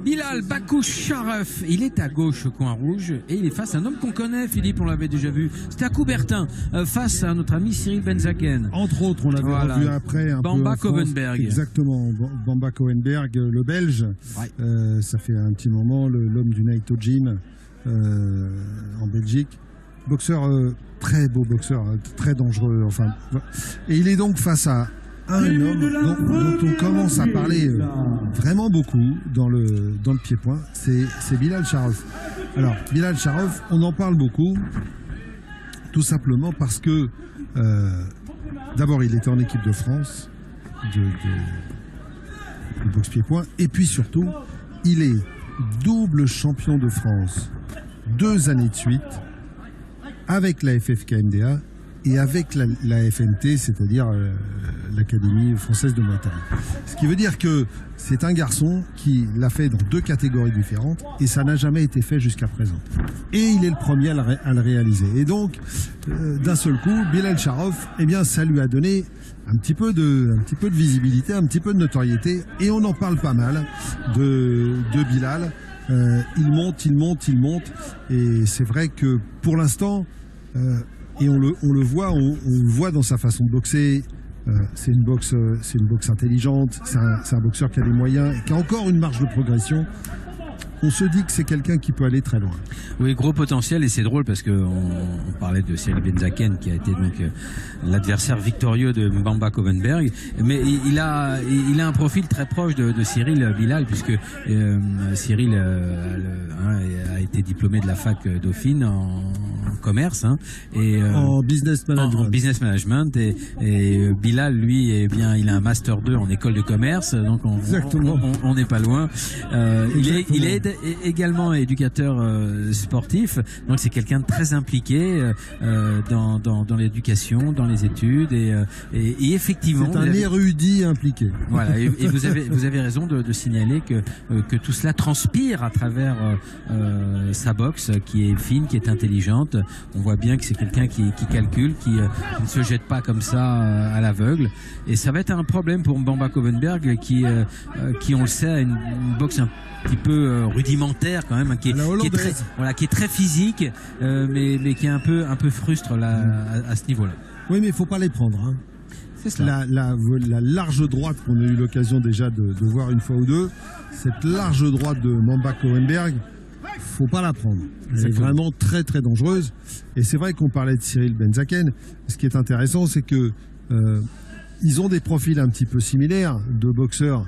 Bilal Bakouche Sharaf, il est à gauche au coin rouge et il est face à un homme qu'on connaît, Philippe, on l'avait déjà vu. C'était à Coubertin, face à notre ami Cyril Benzaken. Entre autres, on l'avait vu après un Bamba peu en Kovenberg. France. Exactement, Bamba Kovenberg, le Belge. Ouais. Ça fait un petit moment, l'homme du Night au Gym en Belgique. Boxeur, très beau boxeur, très dangereux. Enfin, et il est donc face à un homme dont on commence à parler vraiment beaucoup dans le pied-point, c'est Bilal Sharaf. Alors, Bilal Sharaf, on en parle beaucoup, tout simplement parce que, d'abord, il était en équipe de France, de boxe pied-point, et puis surtout, il est double champion de France 2 années de suite, avec la FFKMDA et avec la FNT, c'est-à-dire l'Académie française de Muay Thai. Ce qui veut dire que c'est un garçon qui l'a fait dans 2 catégories différentes et ça n'a jamais été fait jusqu'à présent. Et il est le premier à le réaliser. Et donc, d'un seul coup, Bilal Sharaf, eh bien, ça lui a donné un petit peu de visibilité, un petit peu de notoriété, et on en parle pas mal de Bilal. Il monte, et c'est vrai que pour l'instant, et on le voit dans sa façon de boxer. C'est une boxe intelligente. C'est un boxeur qui a des moyens et qui a encore une marge de progression. On se dit que c'est quelqu'un qui peut aller très loin. Oui, gros potentiel, et c'est drôle parce que on parlait de Cyril Benzaken qui a été donc l'adversaire victorieux de Bamba Kovenberg, mais il a un profil très proche de Cyril Bilal, puisque Cyril a été diplômé de la fac Dauphine en commerce et en business management. En business management, et Bilal, lui, eh bien, il a un master 2 en école de commerce, donc on n'est pas loin. Il est également éducateur sportif, donc c'est quelqu'un de très impliqué dans l'éducation, dans les études, et effectivement c'est un érudit impliqué. Voilà, et vous avez raison de signaler que tout cela transpire à travers sa boxe, qui est fine, qui est intelligente. On voit bien que c'est quelqu'un qui calcule, qui ne se jette pas comme ça à l'aveugle, et ça va être un problème pour Bamba Kovenberg qui on le sait, a une boxe un petit peu rudimentaire quand même, qui est très physique, mais qui est un peu frustre là, à ce niveau-là. Oui, mais il faut pas les prendre, hein. C'est cela. La large droite qu'on a eu l'occasion déjà de voir une fois ou deux, cette large droite de Bamba Kovenberg, faut pas la prendre. Elle est vraiment très très dangereuse. Et c'est vrai qu'on parlait de Cyril Benzaken. Ce qui est intéressant, c'est que ils ont des profils un petit peu similaires de boxeurs.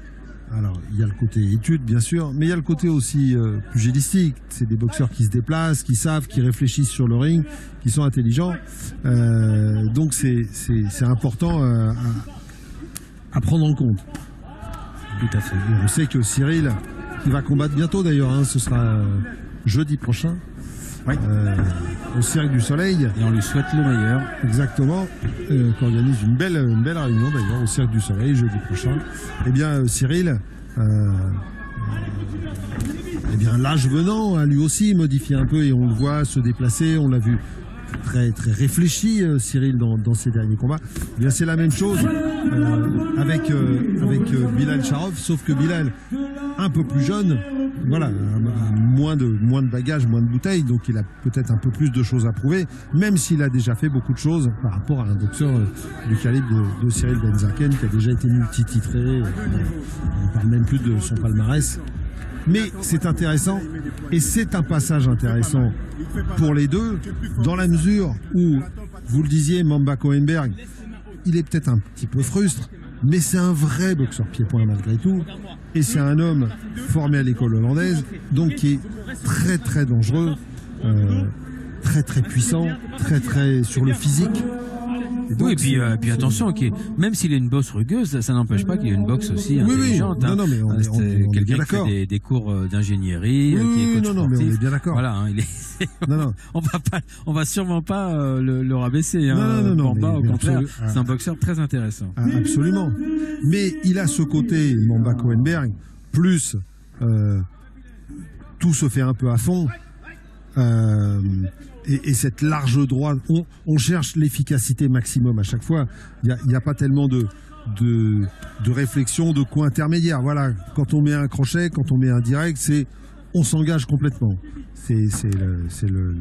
Alors, il y a le côté étude, bien sûr, mais il y a le côté aussi pugilistique. C'est des boxeurs qui se déplacent, qui savent, qui réfléchissent sur le ring, qui sont intelligents. Donc, c'est important à prendre en compte. Tout à fait. Et on sait que Cyril, qui va combattre bientôt d'ailleurs, hein, ce sera jeudi prochain. Oui. Au Cirque du Soleil. Et on lui souhaite le meilleur. Exactement. Qu'on organise une belle réunion d'ailleurs au Cirque du Soleil jeudi prochain. Eh bien, Cyril, eh bien, l'âge venant, hein, lui aussi modifie un peu, et on le voit se déplacer. On l'a vu très très réfléchi, Cyril, dans ses derniers combats. Eh bien, c'est la même chose avec Bilal Sharaf, sauf que Bilal, un peu plus jeune, voilà, moins de bagages, moins de bouteilles, donc il a peut-être un peu plus de choses à prouver, même s'il a déjà fait beaucoup de choses par rapport à un boxeur du calibre de Cyril Benzaken, qui a déjà été multititré. On ne parle même plus de son palmarès. Mais c'est intéressant, et c'est un passage intéressant pour les deux, dans la mesure où, vous le disiez, Bamba Kovenberg, il est peut-être un petit peu frustre, mais c'est un vrai boxeur pied-point malgré tout, et c'est un homme formé à l'école hollandaise, donc qui est très très dangereux, très très puissant, très très sur le physique. Donc, oui, et puis attention, même s'il a une bosse rugueuse, ça n'empêche pas qu'il ait une boxe aussi intelligente. Oui. Non, mais on est quelqu'un bien qui fait des cours d'ingénierie, qui est coach sportif. Mais on est bien d'accord. Voilà, hein, on va sûrement pas le rabaisser. Hein, non, Bamba, au contraire, c'est un boxeur très intéressant. Absolument. Mais il a ce côté, Bamba Kovenberg, plus tout se fait un peu à fond. et cette large droite. On cherche l'efficacité maximum à chaque fois. Il n'y a pas tellement de réflexion, de coin intermédiaire. Voilà, quand on met un crochet, quand on met un direct, on s'engage complètement. C'est le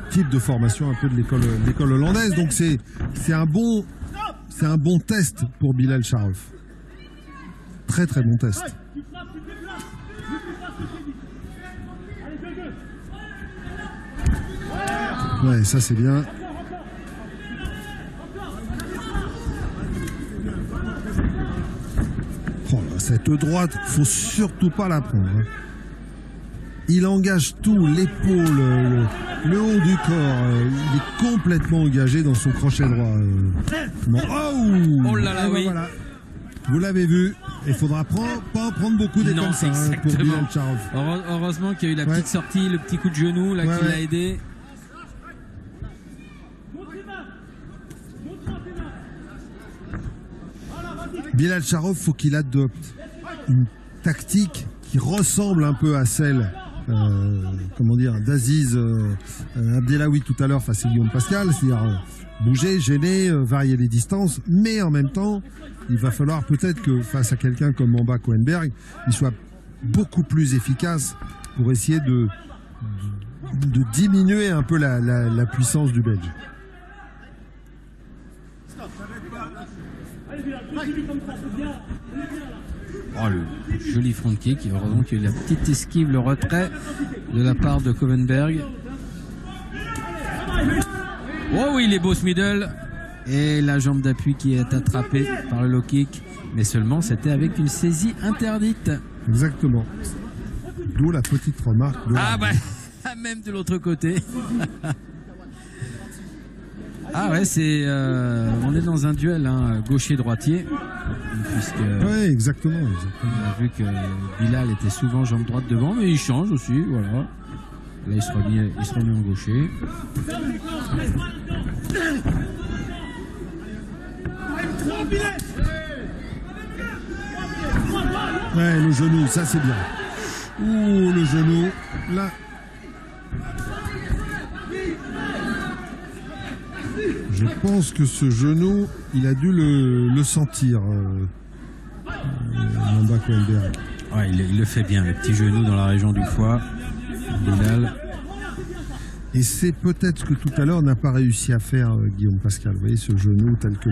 type de formation un peu de l'école hollandaise. Donc c'est un bon test pour Bilal Sharov. Très très bon test. Ouais, ça c'est bien. Oh là, cette droite, faut surtout pas la prendre. Hein. Il engage tout, l'épaule, le haut du corps. Il est complètement engagé dans son crochet droit. Oh là là, oui. Voilà. Vous l'avez vu. Il faudra pas en prendre beaucoup des comme ça pour Bilal Sharov. Heureusement qu'il y a eu la petite sortie, le petit coup de genou là, qui l'a aidé. Bilal Sharov, faut qu'il adopte une tactique qui ressemble un peu à celle d'Aziz Abdellaoui tout à l'heure face à Guillaume Pascal, c'est-à-dire bouger, gêner, varier les distances, mais en même temps, il va falloir peut-être que face à quelqu'un comme Mamba Cohenberg, il soit beaucoup plus efficace pour essayer de diminuer un peu la puissance du Belge. Oh, le joli front kick. Heureusement qu'il y a eu la petite esquive, le retrait de la part de Cohenberg. Oh oui, les beaux middle. Et la jambe d'appui qui est attrapée par le low kick. Mais seulement, c'était avec une saisie interdite. Exactement. D'où la petite remarque. Même de l'autre côté. Ah ouais, on est dans un duel gaucher-droitier. Oui, exactement. On a vu que Bilal était souvent jambe droite devant, mais il change aussi, voilà. Là, il se remet en gaucher. Ouais, le genou, ça c'est bien. Ouh, le genou, là. Je pense que ce genou, il a dû le sentir, Mamba Cohenberg. Ouais, il le fait bien, le petit genou dans la région du foie. Bilal. Et c'est peut-être ce que tout à l'heure n'a pas réussi à faire Guillaume Pascal. Vous voyez ce genou tel que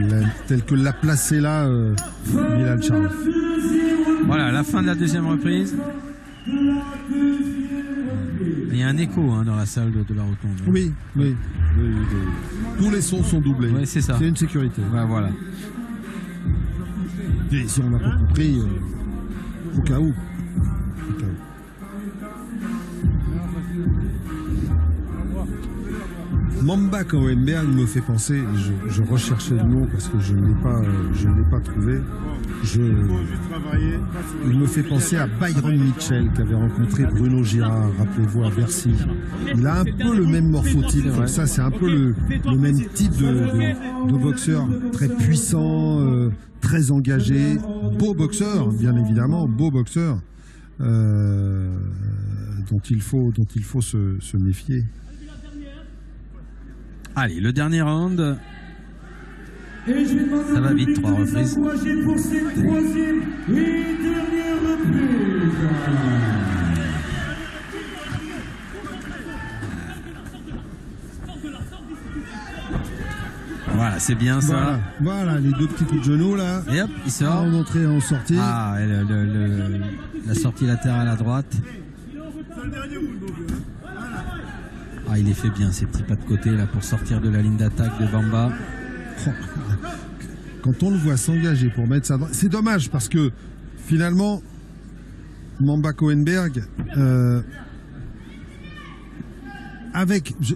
l'a placé là Bilal Sharov. Voilà, la fin de la deuxième reprise. Il y a un écho dans la salle de la rotonde. Oui. Tous les sons sont doublés. Ouais, c'est ça. C'est une sécurité. Ouais, voilà. Et si on n'a pas compris, au cas où. Mamba Cohenberg me fait penser, je recherchais le nom parce que je ne l'ai pas trouvé. Il me fait penser à Byron Mitchell qui avait rencontré Bruno Girard, rappelez-vous, à Bercy. Il a un peu le même morphotype, comme ça, c'est un peu le même type de boxeur, très puissant, très engagé, beau boxeur, bien évidemment, beau boxeur, dont il faut se méfier. Allez, le dernier round. Ça va vite, 3 reprises. Pour cette troisième et dernière reprise. Voilà, c'est bien ça. Voilà, les deux petits coups de genou là. Et hop, il sort. En entrée et en sortie. Ah, et la sortie latérale à droite. Ah, il les fait bien, ces petits pas de côté là pour sortir de la ligne d'attaque de Bamba. Quand on le voit s'engager pour mettre ça, c'est dommage parce que finalement Mamba Cohenberg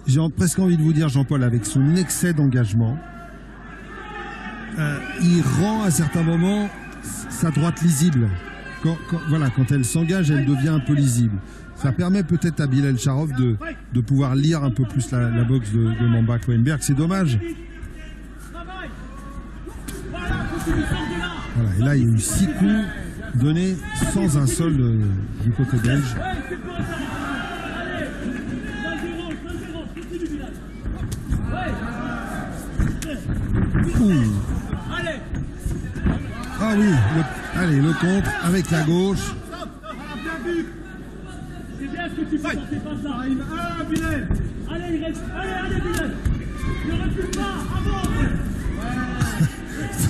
j'ai presque envie de vous dire, Jean-Paul, avec son excès d'engagement, il rend à certains moments sa droite lisible. Quand elle s'engage, elle devient un peu lisible. Ça permet peut-être à Bilal Sharov de pouvoir lire un peu plus la boxe de Mamba Cohenberg. C'est dommage. Voilà, et là, il y a eu 6 coups donnés sans un seul du côté belge. Ah oui, allez, le contre avec la gauche. C'est bien ce que tu fais, c'est pas ça. Bilal. Allez, il reste. Allez, Bilal. Ne recule pas, avance.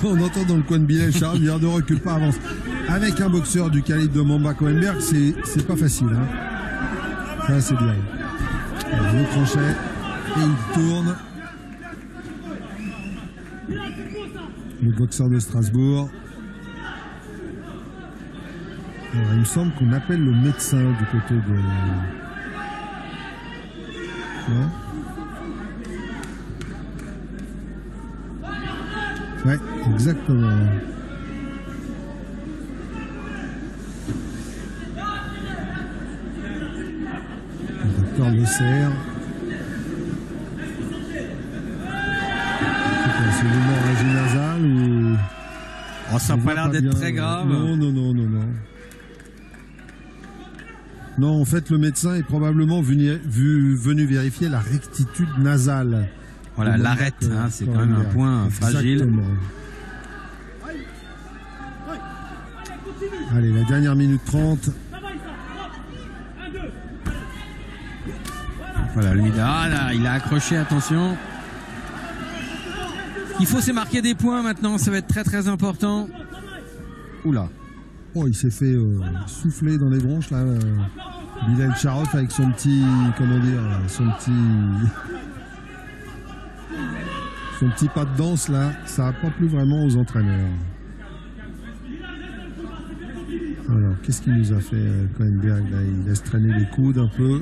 On entend dans le coin de Bilal Charles dire ne recule pas, avance. Avec un boxeur du calibre de Mamba Koenberg, c'est pas facile. Hein. Ça, c'est bien. Alors, le crochet, et il tourne. Le boxeur de Strasbourg. Alors, il me semble qu'on appelle le médecin du côté de... Non ? Ouais, exactement. Le docteur le serre. C'est une hémorragie nasale ou... Oh, ça n'a pas l'air d'être très grave. Non. Non, en fait, le médecin est probablement venu vérifier la rectitude nasale. Voilà, l'arête, hein, c'est quand même un point fragile. Allez, la dernière minute 30. Voilà, lui, là, il a accroché, attention. Il faut se marquer des points maintenant, ça va être très très important. Oula. Oh, il s'est fait souffler dans les bronches là. Bilal Charov avec son petit, comment dire, son petit pas de danse là, ça n'a pas plu vraiment aux entraîneurs. Alors, qu'est-ce qu'il nous a fait Koenberg là? Il laisse traîner les coudes un peu.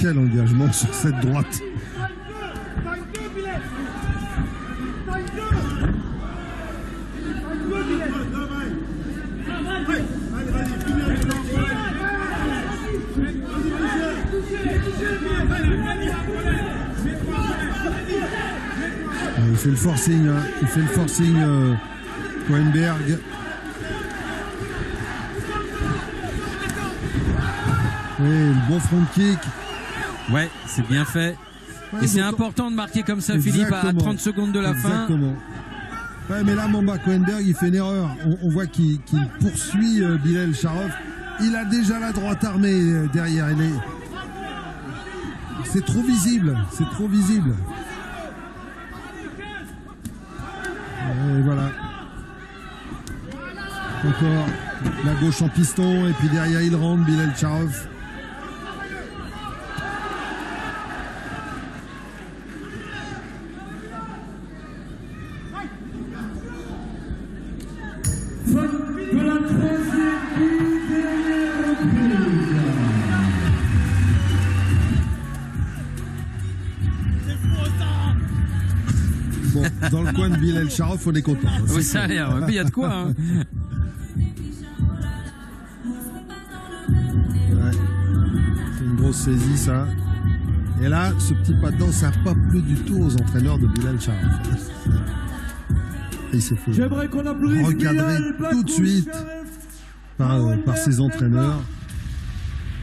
Quel engagement sur cette droite. Il fait le forcing, hein. Il fait le forcing Koenberg. Oui, le bon front kick. Ouais, c'est bien fait. Ouais, et c'est important de marquer comme ça, exactement. Philippe, à 30 secondes de la fin. Ouais, mais là, Mamba Koenberg, il fait une erreur. On voit qu'il poursuit Bilal Charov. Il a déjà la droite armée derrière. C'est trop visible. C'est trop visible. Et voilà. Encore la gauche en piston. Et puis derrière, il rentre, Bilal Charov. Bon, dans le coin de Bilal Charov, on est content. Hein, oui, ça a l'air, mais il y a de quoi. Hein. Ouais. C'est une grosse saisie, ça. Et là, ce petit pas de danse, ça n'a pas plu du tout aux entraîneurs de Bilal Charov. Et il s'est fait recadrer tout de suite par ses entraîneurs.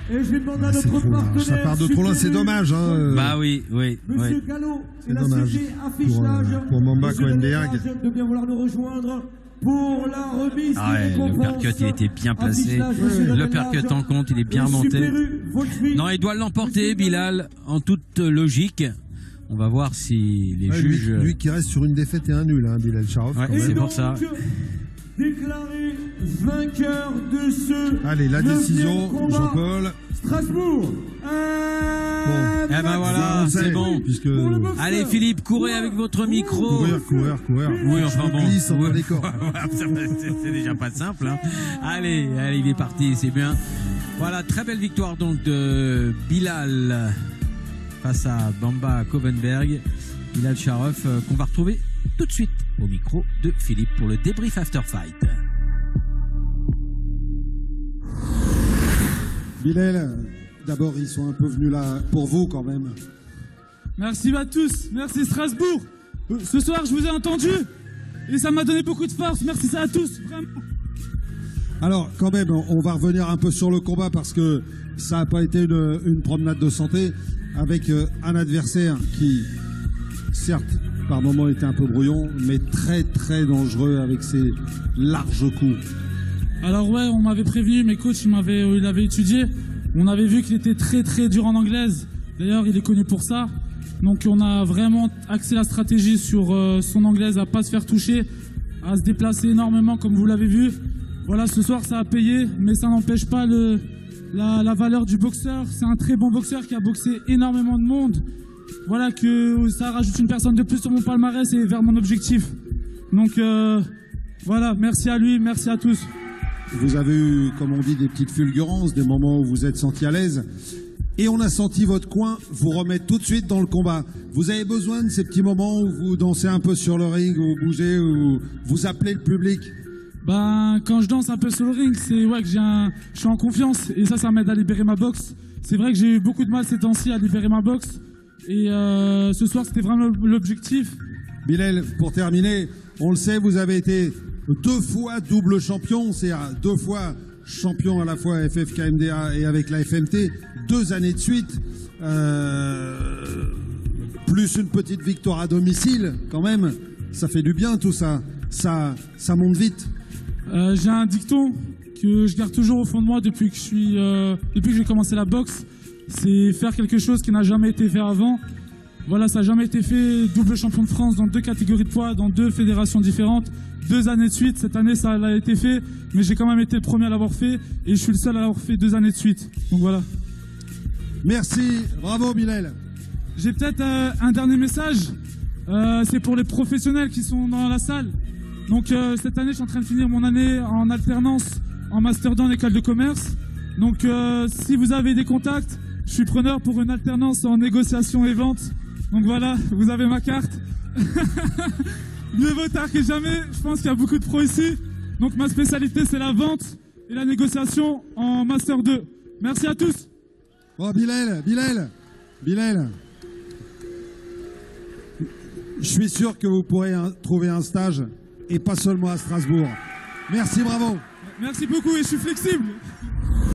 Et je vais demander à C'est notre trop large. partenaire. Ça part de trop loin, c'est dommage. Hein, Bah oui. Monsieur Gallo et c'est la dommage CG affichage. pour Mamba Monsieur Koenberg. Daniel de bien vouloir nous rejoindre pour la remise Ah ouais, des le récompenses. percut, il était bien placé. Affichage, monsieur Le Daniel percut en compte, il est bien et monté. Super U, Volkswagen. Non, il doit l'emporter, Bilal, en toute logique. On va voir si les Ouais, juges... lui qui reste sur une défaite et un nul, hein, Bilal Charov. Ouais, quand même. c'est pour ça. Déclaré vainqueur de ce Allez, la 9e décision, combat, Jean-Paul. Strasbourg. Eh ben voilà, c'est bon. Puisque Allez Philippe, courez avec votre micro. courir. Oui, enfin bon. Glisse entre les corps. C'est déjà pas simple. Hein. Allez, il est parti, c'est bien. Voilà, très belle victoire donc de Bilal face à Mamba Koenberg. Bilal Charov qu'on va retrouver tout de suite au micro de Philippe pour le débrief after fight. Bilal, d'abord ils sont un peu venus là pour vous quand même. Merci à tous, merci Strasbourg. Ce soir, je vous ai entendu et ça m'a donné beaucoup de force. Merci à tous, vraiment. Alors, quand même, on va revenir un peu sur le combat parce que ça n'a pas été une promenade de santé avec un adversaire qui, certes, par moments était un peu brouillon, mais très très dangereux avec ses larges coups. Alors ouais, on m'avait prévenu, mes coachs, il avait étudié. On avait vu qu'il était très très dur en anglaise. D'ailleurs, il est connu pour ça. Donc on a vraiment axé la stratégie sur son anglaise, à pas se faire toucher, à se déplacer énormément comme vous l'avez vu. Voilà, ce soir ça a payé, mais ça n'empêche pas la valeur du boxeur. C'est un très bon boxeur qui a boxé énormément de monde. Voilà, que ça rajoute une personne de plus sur mon palmarès et vers mon objectif. Donc voilà, merci à lui, merci à tous. Vous avez eu, comme on dit, des petites fulgurances, des moments où vous êtes senti à l'aise. Et on a senti votre coin vous remettre tout de suite dans le combat. Vous avez besoin de ces petits moments où vous dansez un peu sur le ring, où vous bougez, où vous appelez le public? Ben, quand je danse un peu sur le ring, c'est ouais que je suis en confiance et ça m'aide à libérer ma boxe. C'est vrai que j'ai eu beaucoup de mal ces temps-ci à libérer ma boxe et ce soir c'était vraiment l'objectif. Bilal, pour terminer, on le sait, vous avez été 2 fois double champion, c'est-à-dire 2 fois champion à la fois FFKMDA et avec la FMT, 2 années de suite, plus une petite victoire à domicile, quand même, ça fait du bien tout ça, ça monte vite. J'ai un dicton que je garde toujours au fond de moi depuis que j'ai commencé la boxe, c'est faire quelque chose qui n'a jamais été fait avant. Voilà, ça n'a jamais été fait, double champion de France dans 2 catégories de poids, dans 2 fédérations différentes, 2 années de suite. Cette année, ça a été fait, mais j'ai quand même été le premier à l'avoir fait et je suis le seul à l'avoir fait 2 années de suite. Donc voilà. Merci, bravo Bilal. J'ai peut-être un dernier message, c'est pour les professionnels qui sont dans la salle. Donc cette année, je suis en train de finir mon année en alternance en Master 2 en école de commerce. Donc si vous avez des contacts, je suis preneur pour une alternance en négociation et vente. Donc voilà, vous avez ma carte. Mieux vaut tard que jamais, je pense qu'il y a beaucoup de pros ici. Donc ma spécialité, c'est la vente et la négociation en Master 2. Merci à tous. Oh Bilal. Je suis sûr que vous pourrez trouver un stage et pas seulement à Strasbourg. Merci, bravo. Merci beaucoup et je suis flexible.